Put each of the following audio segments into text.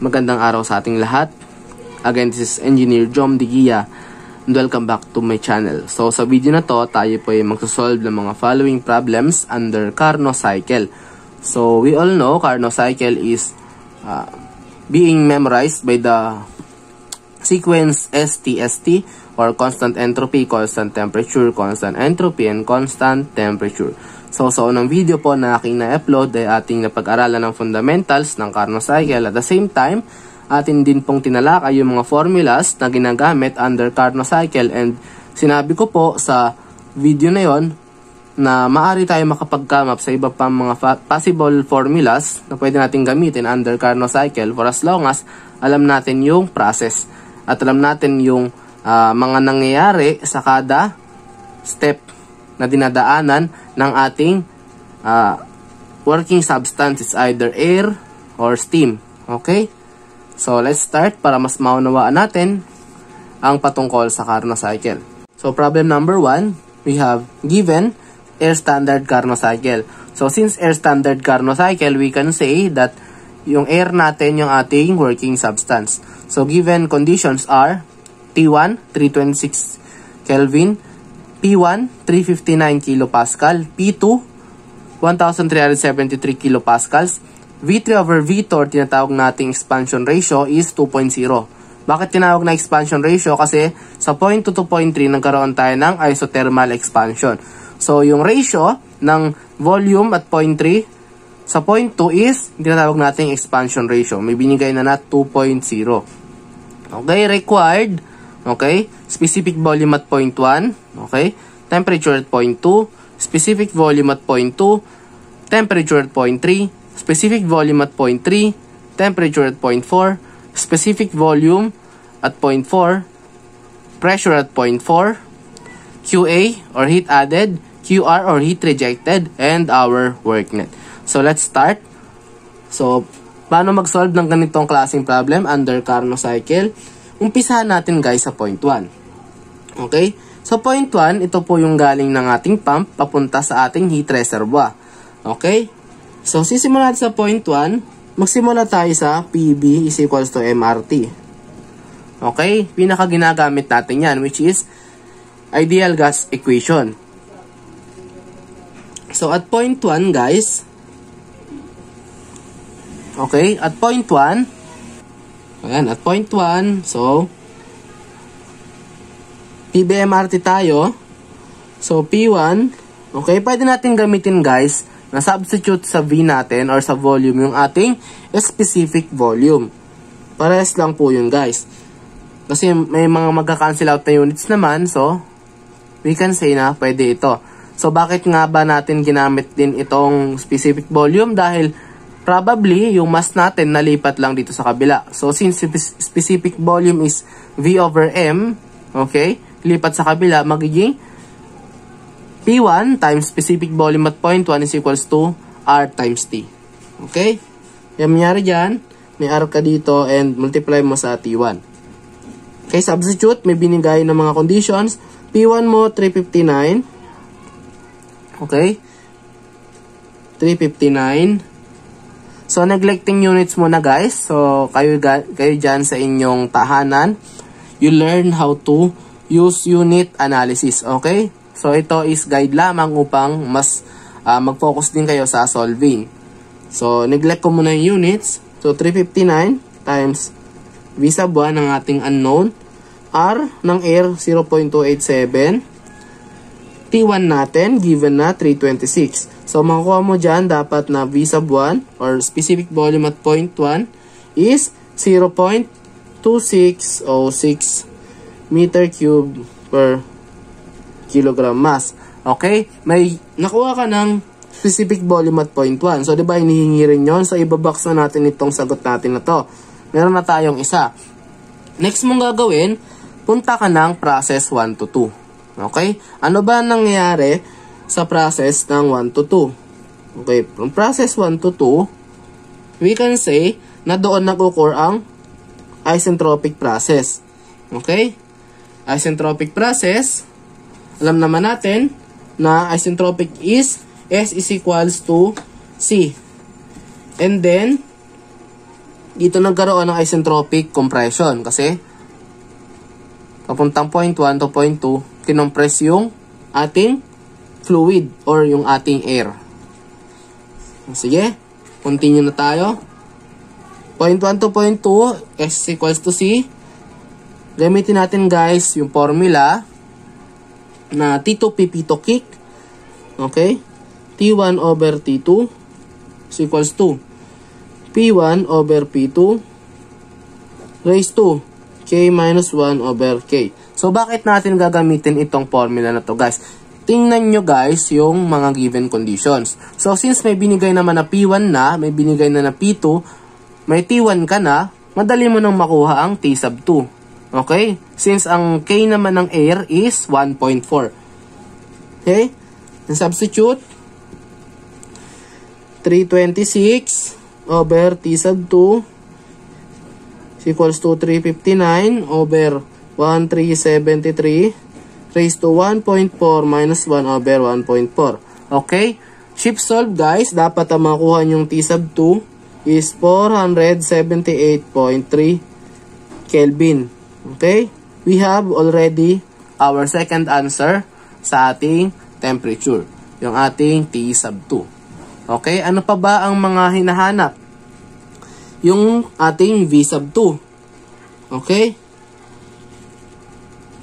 Magandang araw sa ating lahat. Again, this is Engineer Jom Digia and welcome back to my channel. So sa video na to, tayo po ay magsosolve ng mga following problems under Carnot cycle. So we all know Carnot cycle is being memorized by the sequence STST or constant entropy, constant temperature, constant entropy, and constant temperature. So sa unang video po na aking na-upload ay ating napag-aralan ng fundamentals ng Carnot cycle. At the same time, atin din pong tinalakay yung mga formulas na ginagamit under Carnot cycle. And sinabi ko po sa video na yon na maaari tayo makapag-come up sa iba pang mga possible formulas na pwede natin gamitin under Carnot cycle for as long as alam natin yung process at alam natin yung mga nangyayari sa kada step na dinadaanan ng ating working substance. It's either air or steam. Okay? So, let's start para mas maunawaan natin ang patungkol sa Carnot cycle. So, problem number 1, we have given air standard Carnot cycle. So, since air standard Carnot cycle, we can say that yung air natin yung ating working substance. So, given conditions are T1, 326 Kelvin, P1, 359 kilopascal, P2, 1373 kilopascals, V3 over V2 or tinatawag nating expansion ratio is 2.0. Bakit tinawag na expansion ratio? Kasi sa point 2 to point 3 nagkaroon tayo ng isothermal expansion. So yung ratio ng volume at point 3 sa point 2 is tinatawag nating expansion ratio. May binigay na 2.0. Okay, required. Okay, specific volume at point 1. Okay, temperature at point 2. Specific volume at point 2. Temperature at point 3. Specific volume at point 3. Temperature at point 4. Specific volume at point 4. Pressure at point 4. QA or heat added. QR or heat rejected. And our work net. So, let's start. So, paano mag-solve ng ganitong klaseng problem under Carnot cycle? Umpisahan natin guys sa point 1. Okay? So point 1, ito po yung galing ng ating pump papunta sa ating heat reservoir. Okay? So sisimulan natin sa point 1, magsimula tayo sa PV is equals to MRT. Okay? Pinaka ginagamit natin yan, which is ideal gas equation. So at point 1 guys, okay, at point 1, ayan, at point 1, so, PBMRT tayo. So, P1, okay, pwede natin gamitin guys, na substitute sa V natin or sa volume yung ating specific volume. Parehas lang po yun guys. Kasi may mga magka-cancel out na units naman, so, we can say na pwede ito. So, bakit nga ba natin ginamit din itong specific volume? Dahil, probably, yung mass natin nalipat lang dito sa kabila. So, since specific volume is V over M, okay, lipat sa kabila, magiging P1 times specific volume at point 1 is equals to R times T. Okay? Yung mangyari dyan, may R ka dito and multiply mo sa T1. Okay, substitute, may binigay ng mga conditions. P1 mo, 359. Okay? 359. So, neglecting units muna guys. So, kayo dyan sa inyong tahanan, you learn how to use unit analysis. Okay? So, ito is guide lamang upang mas mag-focus din kayo sa solving. So, neglect ko muna yung units. So, 359 times V sub 1 ng ating unknown. R ng air, 0.287. T1 natin, given na 326. So, makukuha mo dyan, dapat na V sub 1 or specific volume at point 1 is 0.2606 meter cube per kilogram mass. Okay? May nakuha ka ng specific volume at point 1. So, diba, hinihingi rin yun? So, ibabox na natin itong sagot natin na to. Meron na tayong isa. Next mong gagawin, punta ka ng process 1 to 2. Okay? Ano ba nangyayari sa process ng 1 to 2? Okay, from process 1 to 2, we can say na doon nag-occur ang isentropic process. Okay? Isentropic process, alam naman natin na isentropic is S is equals to C. And then, dito nagkaroon ng isentropic compression kasi papuntang point 1 to point 2, kinompress yung ating fluid or yung ating air. Sige, continue na tayo. Point 1 to point 2, S equals to C. Gamitin natin guys yung formula na T2P2 kick. Okay? T1 over T2 is equals to P1 over P2 raised to K minus 1 over K. So, bakit natin gagamitin itong formula na to guys? Tingnan nyo guys yung mga given conditions. So, since may binigay naman na P1 na, may binigay na P2, may T1 ka na, madali mo nang makuha ang T sub 2. Okay? Since ang K naman ng air is 1.4. Okay? Substitute 326 over T sub 2 is equals to 359 over 1373 raised to 1.4 minus 1 over 1.4. Okay? Shift solve guys, dapat ang makuha yung T sub 2 is 478.3 Kelvin. Okay? We have already our second answer sa ating temperature. Yung ating T sub 2. Okay? Ano pa ba ang mga hinahanap? Yung ating V sub 2. Okay?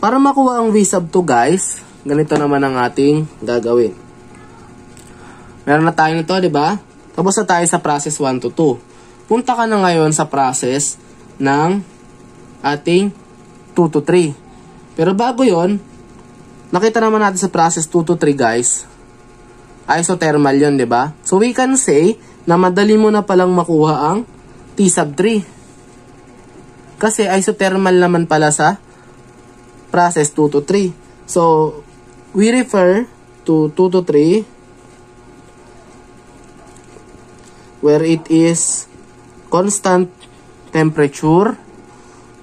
Para makuha ang V sub 2 guys, ganito naman ang ating gagawin. Meron na tayo nito, di ba? Tapos na tayo sa process 1 to 2. Punta ka na ngayon sa process ng ating 2 to 3. Pero bago yon, nakita naman natin sa process 2 to 3 guys, isothermal yun, di ba? So we can say na madali mo na palang makuha ang T sub 3. Kasi isothermal naman pala sa process 2 to 3. So we refer to 2 to 3 where it is constant temperature.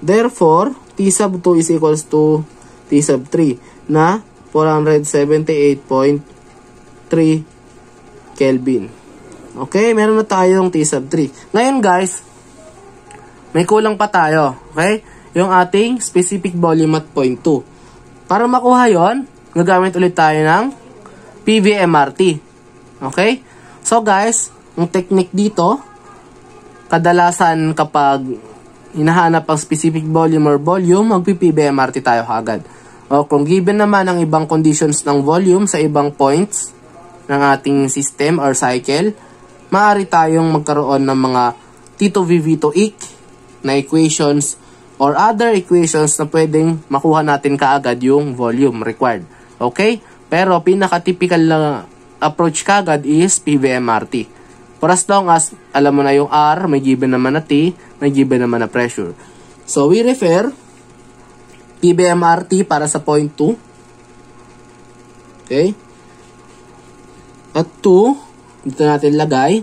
Therefore, T sub 2 is equals to T sub 3 na 478.3 Kelvin. Okay, meron na tayong T sub 3. Ngayon guys, may kulang pa tayo. Okay? Yung ating specific volume at point 2. Para makuha yon, gagamit ulit tayo ng PVMRT. Okay? So guys, ang technique dito, kadalasan kapag hinahanap ang specific volume or volume, magpi-PVMRT tayo agad. O kung given naman ang ibang conditions ng volume sa ibang points ng ating system or cycle, maaari tayong magkaroon ng mga T2V-V2-IC na equations or other equations na pwedeng makuha natin kaagad yung volume required. Okay? Pero pinaka-typical na approach kaagad is PVMRT. For as long as alam mo na yung R, may given naman na T, may given naman na pressure. So we refer PVMRT para sa point 2. Okay? At 2, dito natin lagay.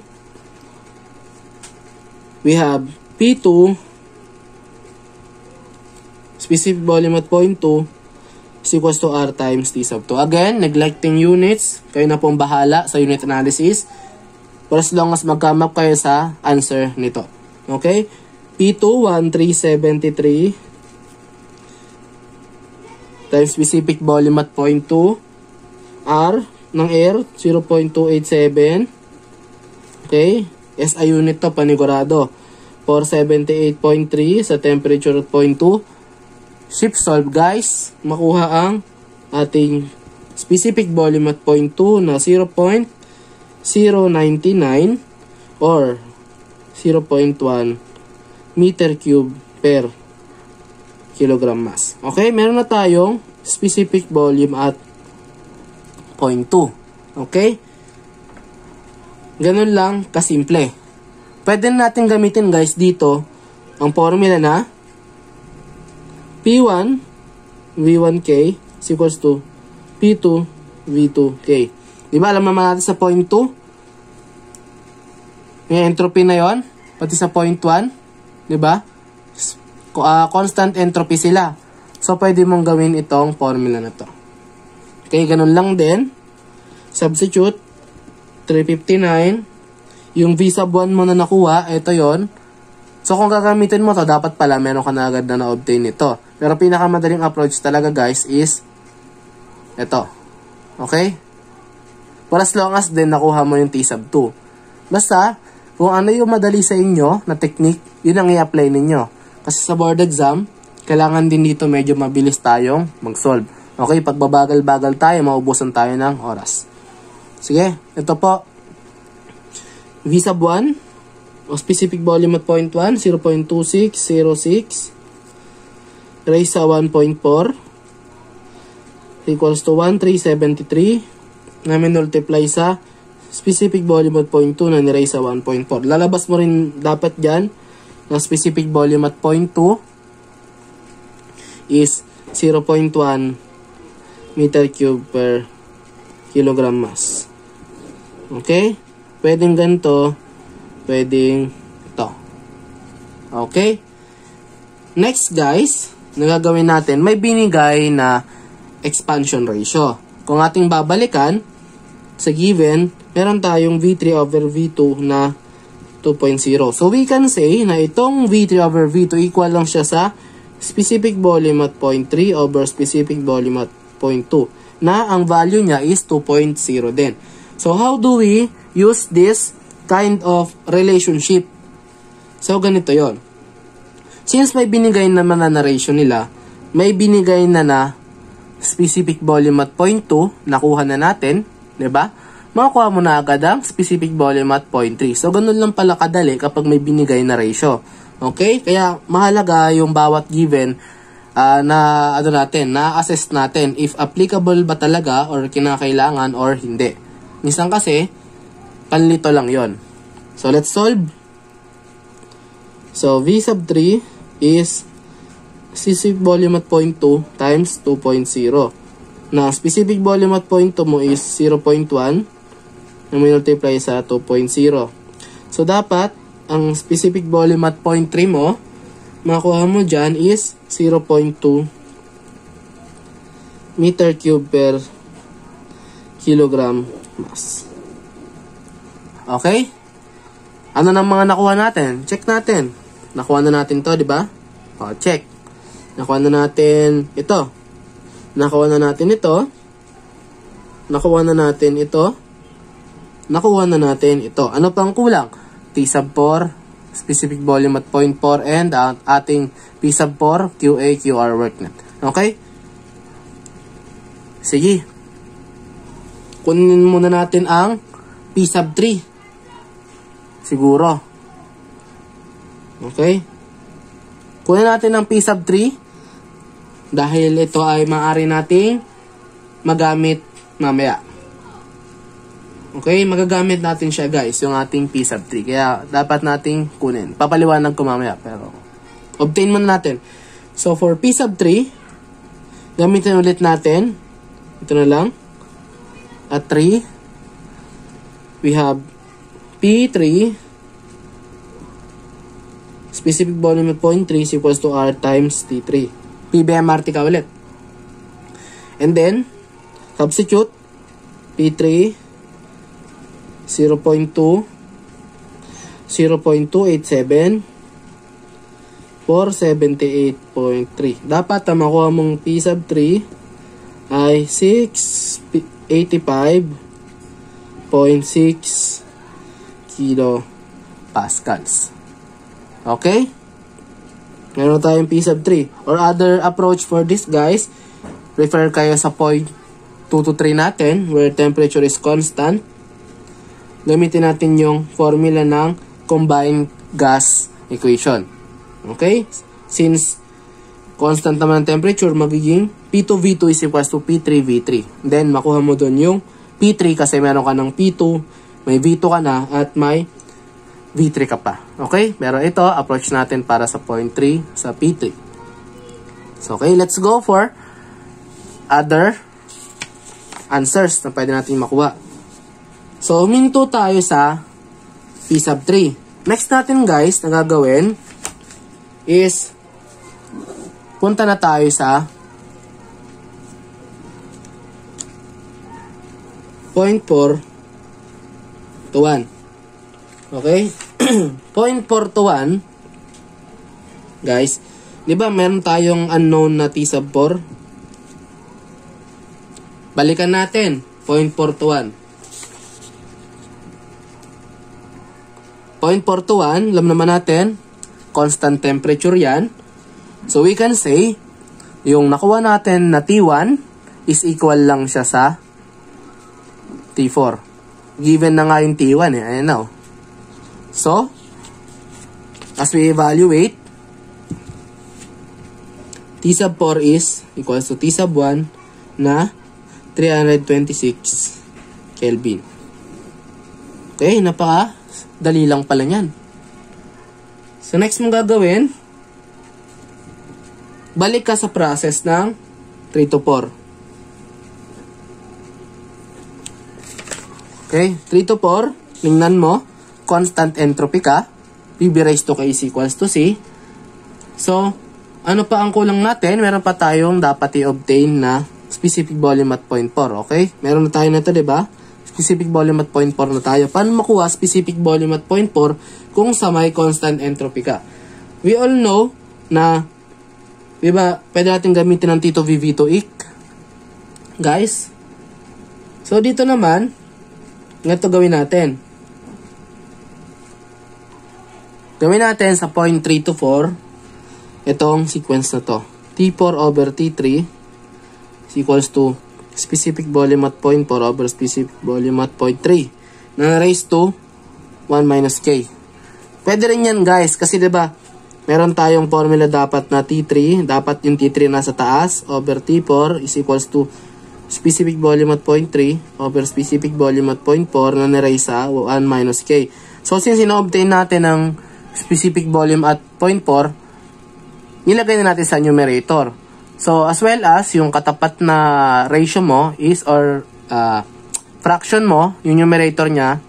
We have P2 specific volume at point 2 is equals to R times T sub 2. Again, neglecting units. Kayo na pong bahala sa unit analysis. For as long as mag-come up kayo sa answer nito. Okay? P2, 1373 times specific volume at point 2. R ng air, 0.287. Okay? SI unit to, panigurado. 478.3 sa temperature at point 2. Shift solve guys. Makuha ang ating specific volume at point 2 na 0.099 or 0.1 meter cube per kilogram mass. Okay? Meron na tayong specific volume at point 2. Okay? Ganun lang kasimple. Pwede natin gamitin guys dito ang formula na P1 V1K is equals to P2 V2K. Diba alam naman natin sa point 2? May entropy na yon, pati sa point 1. Diba? Constant entropy sila. So pwede mong gawin itong formula na to. Okay, ganun lang din. Substitute 359. Yung V sub 1 mo na nakuha, ito yon. So, kung gagamitin mo to, dapat pala meron ka na agad na na-obtain ito. Pero pinakamadaling approach talaga guys is ito. Okay? For as long as din nakuha mo yung T-sub 2. Basta, kung ano yung madali sa inyo na technique, yun ang i-apply ninyo. Kasi sa board exam, kailangan din dito medyo mabilis tayong mag-solve. Okay? Pag babagal-bagal tayo, maubusan tayo ng oras. Sige, ito po. V-sub 1. O specific volume at point 1, 0.2606 raised sa 1.4 equals to 1373 na multiply sa specific volume at point 2 na ni-raise sa 1.4. Lalabas mo rin dapat dyan na specific volume at point 2 is 0.1 meter cube per kilogram mass. Okay? Pwedeng ganito, pwedeng ito. Okay? Next guys, nagagawin natin, may binigay na expansion ratio. Kung ating babalikan, sa given, meron tayong V3 over V2 na 2.0. So we can say na itong V3 over V2 equal lang siya sa specific volume at point 3 over specific volume at point 2 na ang value niya is 2.0 din. So how do we use this kind of relationship? So, ganito yon. Since may binigay naman na ratio nila, may binigay na specific volume at point 2, nakuha na natin, diba? Makakuha mo na agad ang specific volume at point 3. So, ganun lang pala kadali kapag may binigay na ratio. Okay? Kaya, mahalaga yung bawat given na-assess natin if applicable ba talaga or kinakailangan or hindi. Minsan kasi, panlito lang yon. So, let's solve. So, V sub 3 is specific volume at point 2 times 2.0. Na specific volume at point 2 mo is 0.1 na multiply sa 2.0. So, dapat, ang specific volume at point 3 mo, makuha mo dyan is 0.2 meter cube per kilogram mass. Okay? Ano nang mga nakuha natin? Check natin. Nakuha na natin to, di ba? O, check. Nakuha na natin ito. Nakuha na natin ito. Nakuha na natin ito. Nakuha na natin ito. Ano pang kulang? T sub 4, specific volume at point 4, and ating P sub 4, QA, QR worknet. Okay? Sige. Kunin muna natin ang P sub 3. Siguro. Okay? Kunin natin ang P sub 3 dahil ito ay maaari nating magamit mamaya. Okay? Magagamit natin siya guys, yung ating P sub 3. Kaya dapat nating kunin. Papaliwanag ko mamaya pero obtain muna natin. So for P sub 3, gamitin ulit natin. Ito na lang. At 3, we have P3 specific volume at point 3 is equals to R times T3. PBMRT ka ulit. And then, substitute P3 0.2 0.287 for 78.3. Dapat ang makuha mong P sub 3 ay 685.6 kilopascals. Okay? Meron tayong P sub 3. Or other approach for this guys, refer kayo sa point 2 to 3 natin where temperature is constant. Gamitin natin yung formula ng combined gas equation. Okay? Since constant naman ang temperature, magiging P2V2 is equals to P3V3. Then, makuha mo doon yung P3 kasi meron ka ng P2, may V2 ka na, at may V3 ka pa. Okay? Pero ito, approach natin para sa point 3 sa P3. So, okay, let's go for other answers na pwede natin makuha. So, huminto tayo sa P sub 3. Next natin guys, na gagawin is punta na tayo sa point 4 to 1. Okay? Point 4 to 1, guys, di ba meron tayong unknown na T sub 4? Balikan natin, 0.421. 0.421, alam naman natin, constant temperature yan. So we can say, yung nakuha natin na T1 is equal lang siya sa T4. Given na nga yung T1 eh, ayan na. So, as we evaluate, T sub 4 is equals to T sub 1 na 326 Kelvin. Okay, dali lang pala yan. So, next mong gagawin, balik ka sa process ng 3 to 4. Okay, 3 to 4, tingnan mo, constant entropy ka, PV raised to K is equals to C. So, ano pa ang kulang natin? Meron pa tayong dapat i-obtain na specific volume at 0.4, okay? Meron na tayo na ito, diba? Specific volume at 0.4 na tayo. Paano makuha specific volume at 0.4 kung sa may constant entropy ka? We all know na, diba, pwede natin gamitin ng Tito VV2IC. Guys, so dito naman, ganito gawin natin. Gawin natin sa 0.3 to 4, itong sequence na to. T4 over T3 is equals to specific volume at 0.4 over specific volume at 0.3 na raised to 1 minus K. Pwede rin yan guys, kasi diba, meron tayong formula dapat na T3, dapat yung T3 nasa taas, over T4 is equals to specific volume at 0.3 over specific volume at 0.4 na na-raise sa 1 minus K. So since ino-obtain natin ang specific volume at 0.4, nilagay na natin sa numerator. So, as well as, yung katapat na ratio mo is, or fraction mo, yung numerator niya,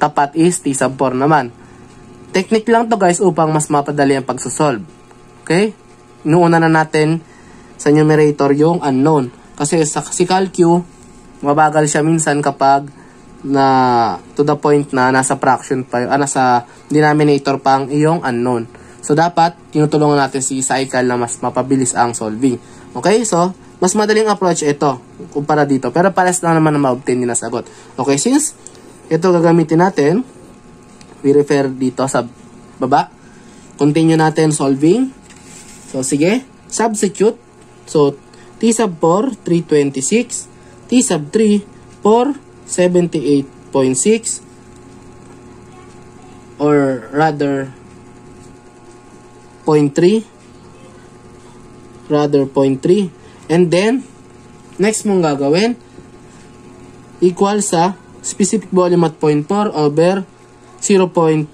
tapat is T sub 4 naman. Technique lang to guys upang mas mapadali ang pagsosolve. Okay? Inuuna na natin sa numerator yung unknown. Kasi si CalQ, mabagal siya minsan kapag na to the point na nasa fraction pa, nasa denominator pa ang iyong unknown. So, dapat, tinutulungan natin si cycle na mas mapabilis ang solving. Okay? So, mas madaling approach ito kumpara dito. Pero pares lang naman na ma-obtain din na sagot. Okay? Since ito gagamitin natin, we refer dito sa baba. Continue natin solving. So, sige. Substitute. So, T sub 4, 326. T sub 3, 478.6. Or rather, 0.3, and then next mong gagawin equal sa specific volume at 0.4 over 0.2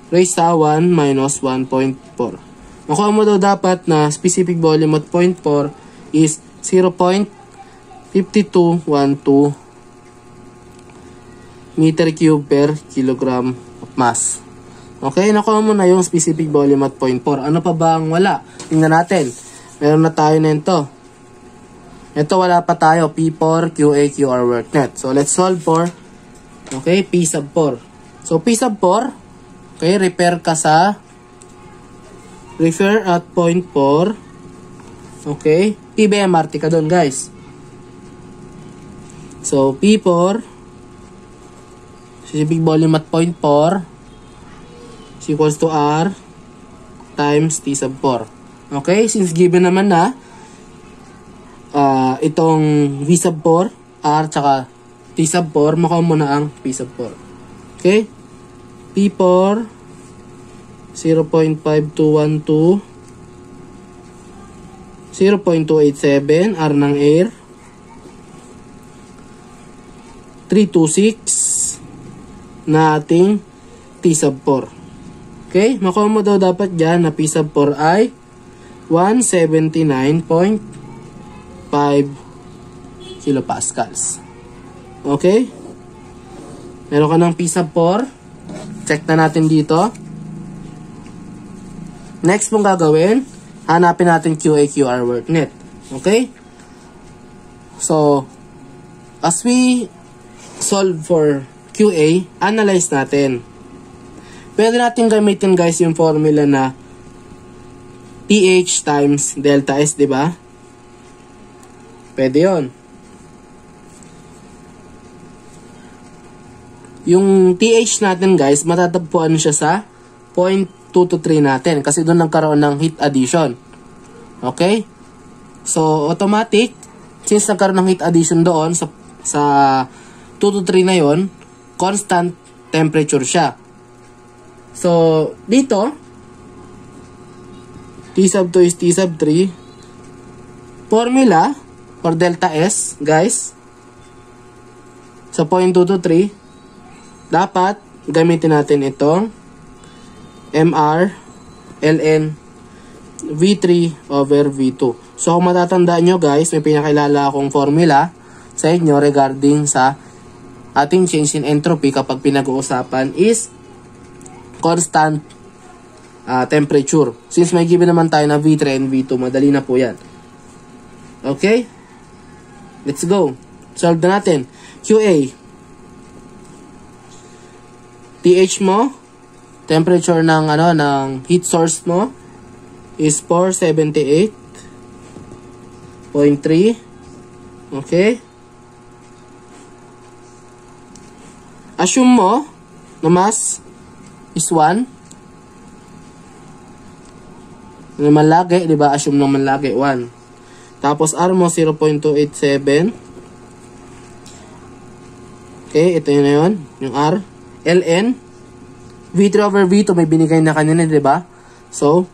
raised sa 1 minus 1.4. Makuha mo daw dapat na specific volume at 0.4 is 0.5212 meter cube per kilogram of mass. Okay, nakuha mo na yung specific volume at 0.4. Ano pa ba ang wala? Tingnan natin. Meron na tayo na ito. Ito wala pa tayo. P4, QA, QR work net. So, let's solve for, okay, P sub 4. So, P sub 4, okay, refer at 0.4. Okay, PBMRT ka doon, guys. So, P4, specific volume at 0.4, equals to R times T sub 4. Okay? Since given naman na itong V sub 4, R, tsaka T sub 4, makuha mo na ang P sub 4. Okay? P4, 0.5212, 0.287, R ng air, 326 na ating T sub 4. Okay, makuha mo daw dapat dyan na P sub 4 ay 179.5 kilopascals. Okay? Meron ka ng P sub 4. Check na natin dito. Next mong gagawin, hanapin natin QA/QR work net. Okay? So, as we solve for QA, analyze natin. Pwede natin gamitin guys yung formula na TH times delta S, di ba? Pwede yun. Yung TH natin guys, matatagpuan siya sa 0.223 natin kasi doon nagkaroon ng heat addition. Okay? So, automatic, since nagkaroon ng heat addition doon sa 2 to 3 na yon, constant temperature siya. So, dito, T sub 2 is T sub 3. Formula for delta S, guys, sa 0.223, dapat gamitin natin itong MR ln V3 over V2. So, kung matatandaan nyo guys, may pinakilala akong formula sa inyo regarding sa ating change in entropy kapag pinag-uusapan is constant temperature. Since may given naman tayo na V3 and V2, madali na po yan. Okay? Let's go. Solve na natin. QA. TH mo, temperature ng ng heat source mo is 478.3. Okay? Assume mo na mass is 1. Naman lagi, di ba? Assume naman lagi 1. Tapos R mo 0.287. Okay, ito yun na yun, yung R. ln V3 over V2 may binigay na kanina, di ba? So,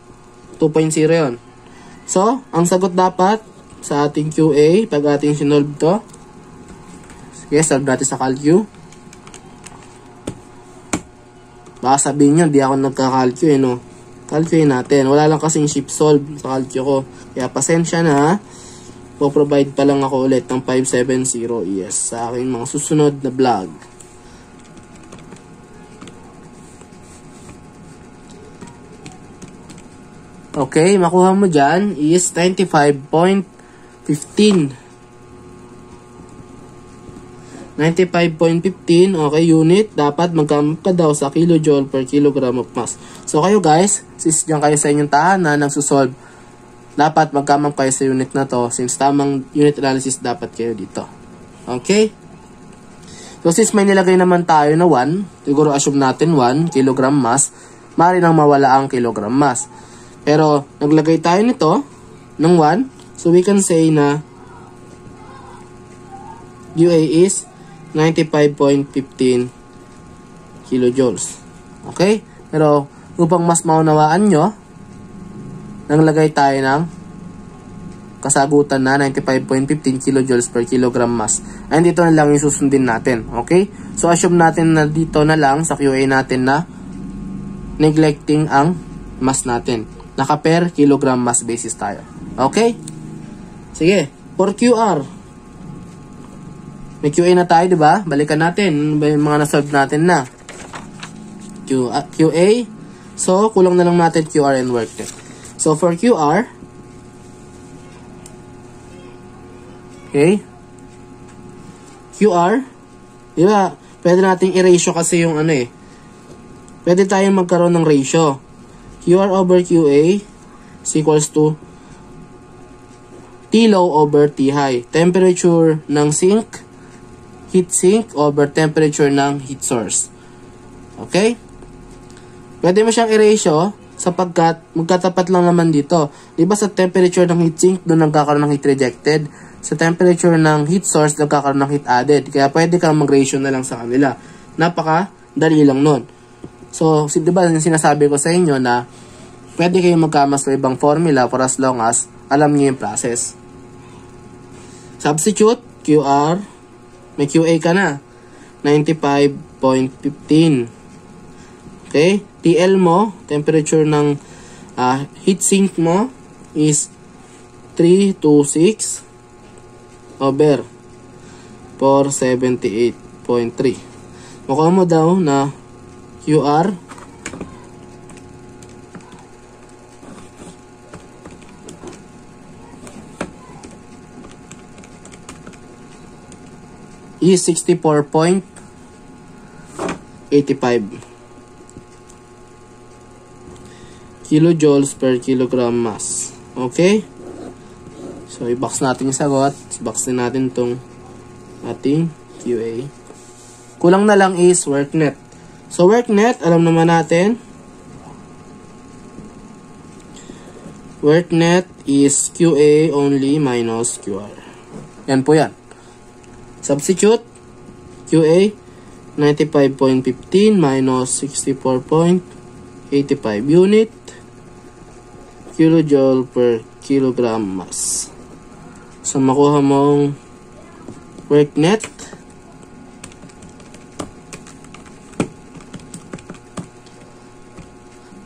2.0 yun. So, ang sagot dapat sa ating QA, pag ating sinolve to, sige, solve natin sa calcu. Baka sabihin nyo, di ako nagka-calcu, no? Calculate natin. Wala lang kasing shift solve sa calcu ko. Kaya, pasensya na, po-provide pa lang ako ulit ng 570 ES sa aking mga susunod na vlog. Okay, makuha mo dyan is 95.15. 95.15, okay, unit. Dapat magkamp ka daw sa kilojoule per kilogram of mass. So, kayo guys, since dyan kayo sa inyong tahanan, nagsusolve, dapat magkamp kayo sa unit na to, since tamang unit analysis dapat kayo dito. Okay? So, since may nilagay naman tayo na 1, siguro assume natin 1 kilogram mass, maaari nang mawala ang kilogram mass. Pero, naglagay tayo nito ng 1. So, we can say na UA is 95.15 kilojoules. Okay? Pero, upang mas maunawaan nyo, naglagay tayo ng kasagutan na 95.15 kilojoules per kilogram mass. And dito na lang yung susundin natin. Okay? So, assume natin na dito na lang sa QA natin na neglecting ang mass natin. Naka per kilogram mass basis tayo. Okay? Sige. For QR. May QA na tayo, di ba? Balikan natin. Yung mga na-solve natin na. QA. So, kulang na lang natin QR and work. So, for QR. Okay. QR. Di ba? Pwede nating i-ratio kasi yung Pwede tayong magkaroon ng ratio. QR over QA is equals to T low over T high. Temperature ng sink, heat sink over temperature ng heat source. Okay? Pwede mo siyang i-ratio sapagkat magkatapat lang naman dito. Diba sa temperature ng heat sink, doon nagkakaroon ng heat rejected. Sa temperature ng heat source, nagkakaroon ng heat added. Kaya pwede kang mag-ratio na lang sa kanila. Napaka-dali lang nun. So, diba sinasabi ko sa inyo na pwede kayong magkamas sa ibang formula for as long as alam niyo yung process. Substitute, QR, may QA ka na, 95.15. Okay? TL mo, temperature ng heat sink mo is 326 over 478.3. Mukha mo daw na QR is 64.85. kilojoules per kilogram mass. Okay? So, i-box natin yung sagot. I-box din natin itong ating QA. Kulang na lang is work net. So, work net, alam naman natin. Work net is QA only minus QR. Yan po yan. Substitute, QA, 95.15 minus 64.85 unit kilojoule per kilogram mass. So, makuha mong work net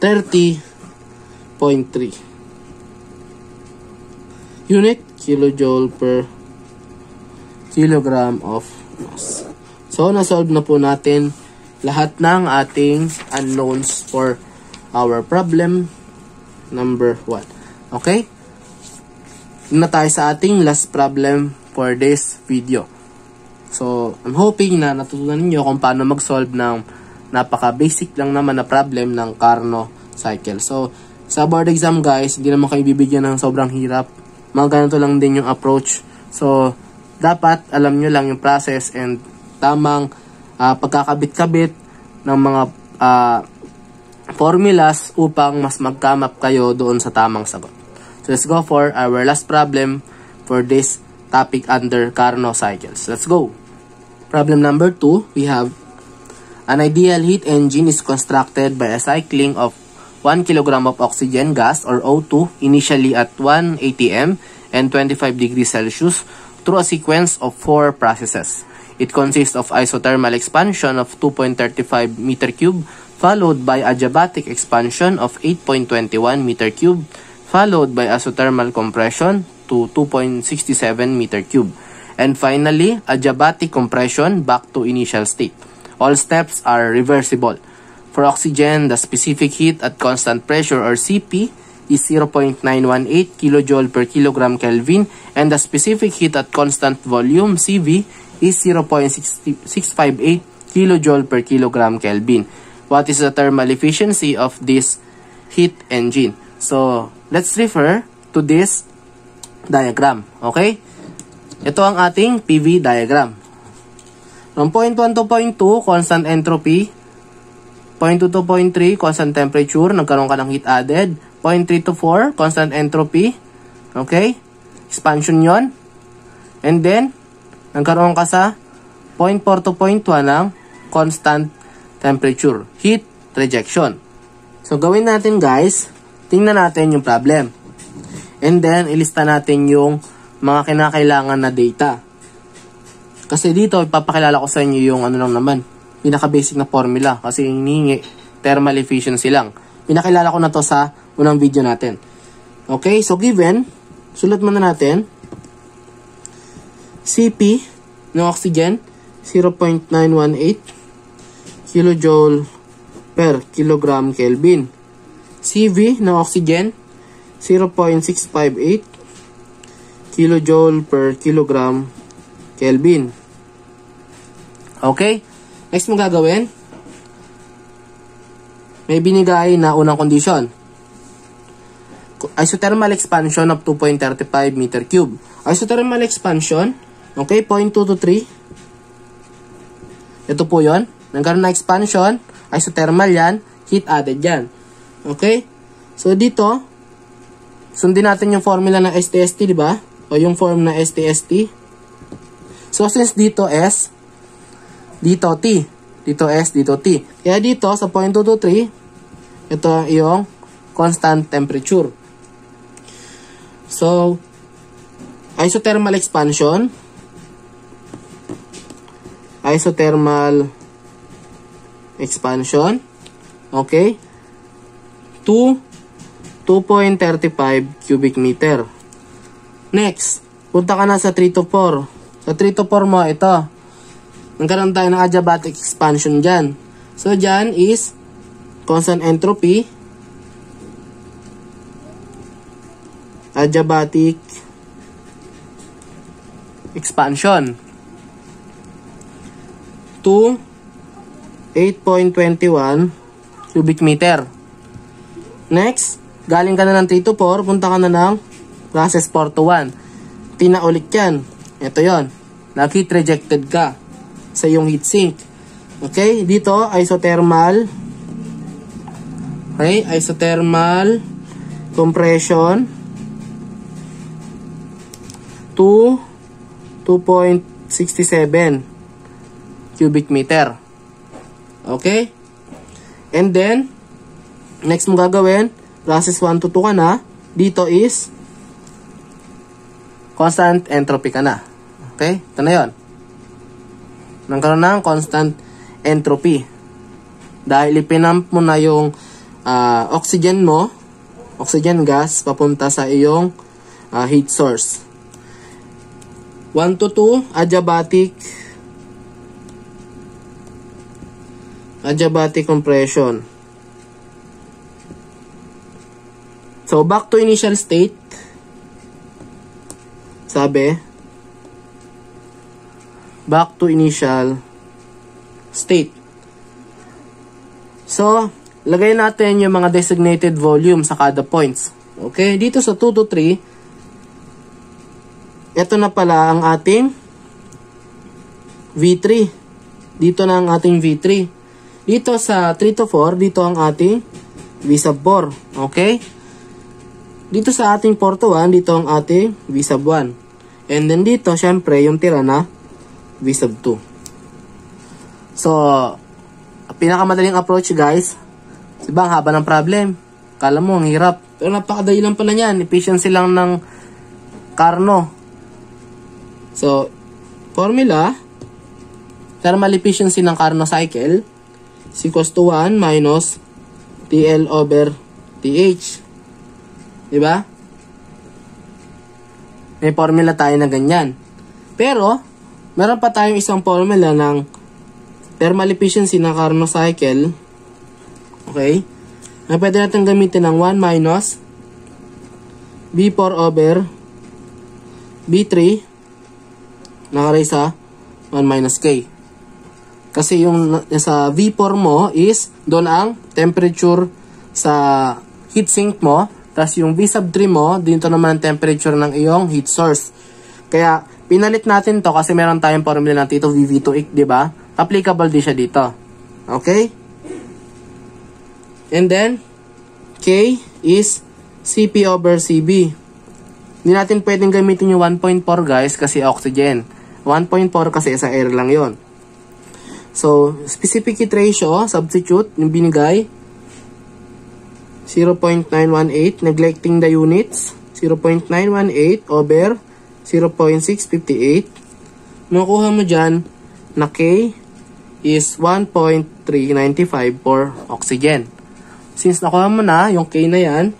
$30.3 unit kilojoule per kilogram of mass. So, nasolve na po natin lahat ng ating unknowns for our problem number 1. Okay? Na tayo sa ating last problem for this video. So, I'm hoping na natutunan niyo kung paano mag-solve ng napaka-basic lang naman na problem ng Carnot cycle. So, sa board exam guys, hindi naman kayo bibigyan ng sobrang hirap. Mga ganito lang din yung approach. So, dapat alam nyo lang yung process and tamang pagkakabit-kabit ng mga formulas upang mas mag-come up kayo doon sa tamang sagot. So, let's go for our last problem for this topic under Carnot cycles. Let's go. Problem number 2, we have an ideal heat engine is constructed by a cycling of 1 kg of oxygen gas or O2 initially at 1 atm and 25 degrees Celsius through a sequence of 4 processes. It consists of isothermal expansion of 2.35 meter cube followed by adiabatic expansion of 8.21 meter cube followed by isothermal compression to 2.67 meter cube and finally adiabatic compression back to initial state. All steps are reversible. For oxygen, the specific heat at constant pressure or CP is 0.918 kJ per kilogram Kelvin and the specific heat at constant volume CV is 0.658 kJ per kilogram Kelvin. What is the thermal efficiency of this heat engine? So, let's refer to this diagram. Okay? Ito ang ating PV diagram. From point 1 to point 2, constant entropy. Point 2 to point 3, constant temperature, nagkaroon ka ng heat added. Point 3 to 4, constant entropy. Okay? Expansion yon. And then, nagkaroon ka sa point 4 to point 1 ng constant temperature, heat rejection. So, gawin natin guys, tingnan natin yung problem. And then, ilista natin yung mga kinakailangan na data. Kasi dito, ipapakilala ko sa inyo yung ano lang naman, pinaka-basic na formula kasi hinihingi thermal efficiency lang. Pinakilala ko na to sa unang video natin. Okay, so given, sulat muna natin, CP ng oxygen, 0.918 kJ per kilogram Kelvin. CV ng oxygen, 0.658 kJ per kilogram Kelvin. Okay? Next mong gagawin, may binigay na unang condition. Isothermal expansion of 2.35 meter cube. Isothermal expansion, okay, 0.2 to 3. Ito po yon. Nagkaroon na expansion, isothermal yan, heat added yan. Okay? So dito, sundin natin yung formula ng STST, di ba? O yung form na STST. So since dito S, dito T. Dito S, dito T. Kaya dito, sa 0.2 to 3, ito yung constant temperature. So, isothermal expansion. Isothermal expansion. Okay. To 2.35 cubic meter. Next, punta ka na sa 3 to 4. Sa 3 to 4 mo, ito. Nagkaroon tayo ng adiabatic expansion dyan. So, dyan is constant entropy, adiabatic expansion to 8.21 cubic meter. Next, galing ka na ng 3 to 4, punta ka na ng process 4 to 1. Pinaulit yan. Ito yon. Nag-heat rejected ka sa iyong heatsink. Okay, dito, isothermal. Okay, isothermal compression to 2.67 cubic meter. Okay? And then, next mo gagawin, process 1 to 2 ka na. Dito is constant entropy ka na. Okay? Ito na yun. Nagkaroon ng constant entropy. Dahil ipinump mo na yung oxygen mo, oxygen gas, papunta sa iyong heat source. 1 to 2, adiabatic compression. So, back to initial state. Sabi, back to initial state. So, lagay natin yung mga designated volume sa kada points. Okay? Dito sa 2 to 3, ito na pala ang ating V3. Dito na ang ating V3. Dito sa 3 to 4, dito ang ating V sub 4. Okay? Dito sa ating 4 to 1, dito ang ating V sub 1. And then dito, syempre, yung tira na V sub 2. So, pinakamadaling approach, guys. Diba, ang haba ng problem. Kala mo, ang hirap. Pero napakadali lang pala yan. Efficiency lang ng Carnot. So, formula, thermal efficiency ng Carnot cycle is equals to 1 minus TL over TH. Diba? May formula tayo na ganyan. Pero, meron pa tayong isang formula ng thermal efficiency ng Carnot cycle. Okay? Na pwede natin gamitin ng 1 minus B4 over B3 nakaray sa 1 minus K. Kasi yung sa V4 mo is doon ang temperature sa heatsink mo. Tapos yung V sub 3 mo, dito naman ang temperature ng iyong heat source. Kaya pinalit natin to kasi meron tayong formula ng dito VV2, di ba? Applicable din siya dito. Okay? And then, K is CP over CB. Hindi natin pwedeng gamitin yung 1.4 guys kasi oxygen. 1.4 kasi sa air lang yon. So, specific heat ratio, substitute, yung binigay, 0.918, neglecting the units, 0.918 over 0.658. Makuha mo dyan na K is 1.395 for oxygen. Since nakuha mo na yung K na yan,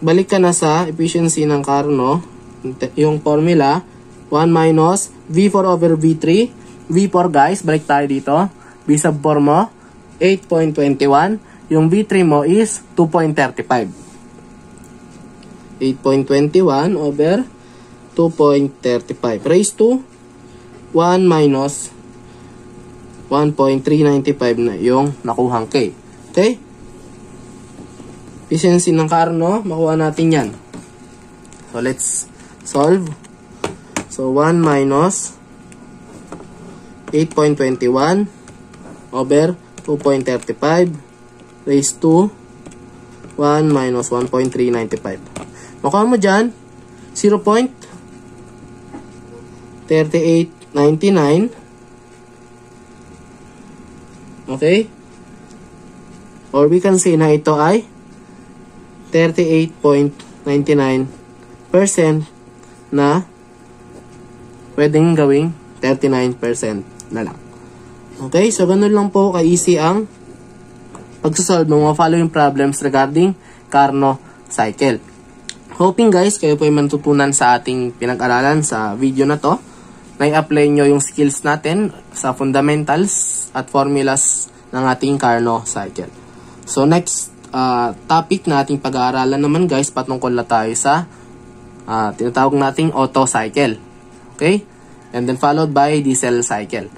balik ka na sa efficiency ng Carnot, yung formula, 1 minus V4 over V3. V4 guys, balik tayo dito. V sub 4 mo, 8.21. Yung V3 mo is 2.35. 8.21 over 2.35 raised to 1 minus 1.395 na yung nakuhang K. Okay? Efficiency ng Carnot, makuha natin yan. So, let's solve. So, 1 minus 8.21 over 2.35 raised to 1 minus 1.395. Makuha mo dyan, 0.3899. Okay? Or we can say na ito ay 38.99% na pwedeng gawing 39% na lang. Okay? So, ganun lang po ka-easy ang pagsasolve ng mga following problems regarding Carnot cycle. Hoping guys, kayo po ay matutunan sa ating pinag-aralan sa video na to. Na-apply nyo yung skills natin sa fundamentals at formulas ng ating Carnot cycle. So, next topic na ating pag-aaralan naman guys, patungkol na tayo sa tinatawag nating Otto cycle. Okay? And then followed by diesel cycle.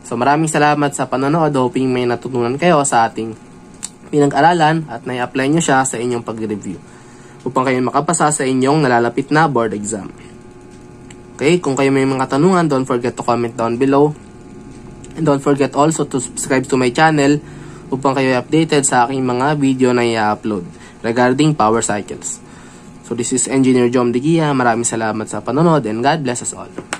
So, maraming salamat sa panonood. Hoping may natutunan kayo sa ating pinag-aralan at na-apply nyo siya sa inyong pag-review upang kayo makapasa sa inyong nalalapit na board exam. Okay, kung kayo may mga katanungan, don't forget to comment down below. And don't forget also to subscribe to my channel upang kayo updated sa aking mga video na i-upload regarding power cycles. So this is Engineer Jom Digia. Maraming salamat sa panonood and God bless us all.